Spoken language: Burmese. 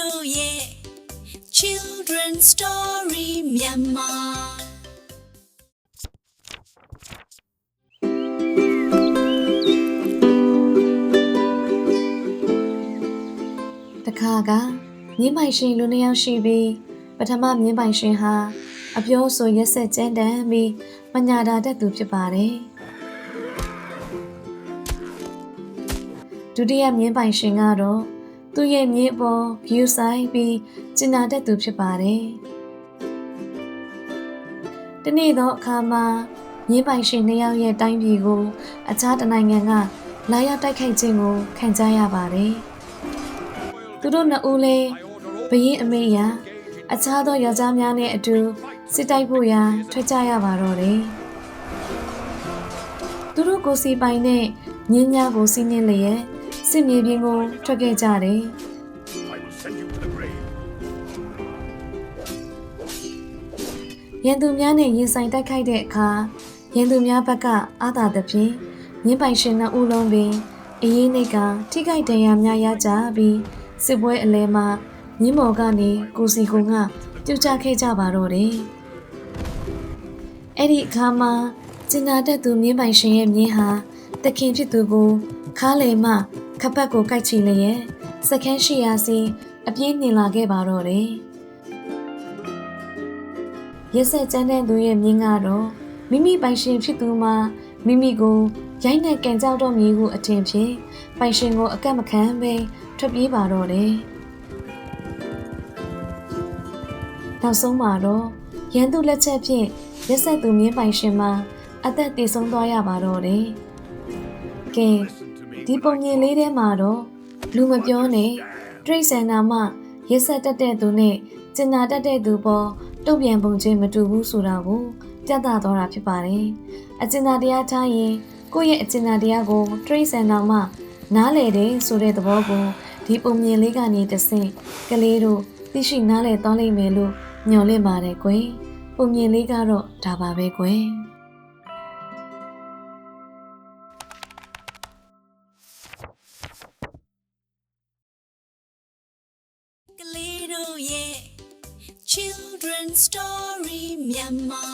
တို့ရဲ့ Children Story မြန်မာတခါကမြင်းပိုင်ရှင်လူနှစ်ယောက်ရှိပြီးပထမမြင်းပိုင်ရှင်ဟာအပြောဆိုရက်ဆက်ကြမ်းတမ်းပြီးမညာတာတတ်သူဖြစ်ပါတယ်ဒုတိယမြင်းပိုင်ရှင်ကတော့သူ့ရဲ့မြင်းပေါ်ဂယူဆိုင်ပြီးကျင်နာတတ်သူဖြစ်ပါတယ်တနေ့တော့အခါမှာမြင်းပိုင်ရှင်နှစ်ယောက်ရဲ့တိုင်းပြည်ကိုအခြားတစ်နိုင်ငံကလာရောက်တိုက်ခိုက်ခြင်းကိုခံကြရပါတယ်သူတို့နှစ်ဦးလည်းဘရင်အမေရာအခြားသောယောက်ျားများနဲ့အတူစစ်တိုက်ဖို့ရာထွက်ကြရပါတော့တယ်သူတို့ကိုစီပိုင်နဲ့မြင်းများကိုစီးနှင်းလျက်စစ်မြေပြင်ကိုထွက်ခဲ့ကြတယ်ရန်သူများနဲ့ရင်ဆိုင်တိုက်ခိုက်တဲ့အခါရန်သူများဘက်ကအားသာသဖြင့်မြင်းပိုင်ရှင်နှစ်ဦးလုံးပင်အရေးနှိတ်ကထိခိုက်ဒဏ်ရာများရကြပြီးစစ်ပွဲအလဲမှာမြင်းမော်ကနေကိုစီကုံကပြုတ်ကျခဲ့ကြပါတော့တယ်အဲ့ဒီအခါမှာကျင်နာတတ်သူမြင်းပိုင်ရှင်ရဲ့မြင်းဟာတခင်ဖြစ်သူကိုခါလေမှခပတ်ကိုကိုက်ချီလျက်စခန်းရှိရာစီအပြေးနှင်လာခဲ့ပါတော့တယ်ရက်ဆက်ကြမ်းတဲ့သူရဲ့မြင်းကတော့မိမိပိုင်ရှင်ဖြစ်သူမှာမိမိကိုရိုက်နှက်ကန်ကြောက်တော့မည်ဟုအထင်ဖြင့်ပိုင်ရှင်ကိုအကန့်မခံပဲထွက်ပြေးပါတော့တယ်နောက်ဆုံးမှာတော့ရန်သူလက်ချက်ဖြင့်ရက်ဆက်သူမြင်းပိုင်ရှင်မှာအသက်သေဆုံးသွားရပါတော့တယ်ကဲဒီပုံမြင်လေးထဲမှာတော့လူမပြောနဲ့တရိတ်ဆန်နာမှရက်ဆက်တက်တဲ့သူနဲ့ကျင်နာတက်တဲ့သူပေါ်တုံ့ပြန်ပုံချင်းမတူဘူးဆိုတာကိုပြသသွားတာဖြစ်ပါတယ်အကျဉ်းသားတရားထားရင်ကိုယ့်ရဲ့အကျဉ်းသားတရားကိုတရိတ်ဆန်နာမှနားလေတယ်ဆိုတဲ့သဘောကိုဒီပုံမြင်လေးကနေတဆင့်ကလေးတို့သိရှိနားလည်သွားလိမ့်မယ်လို့မျှော်လင့်ပါတယ်ကွယ်ပုံမြင်လေးကတော့ဒါပါပဲကွယ်ကလေးတို့ရဲ့ Children Story မြန်မာ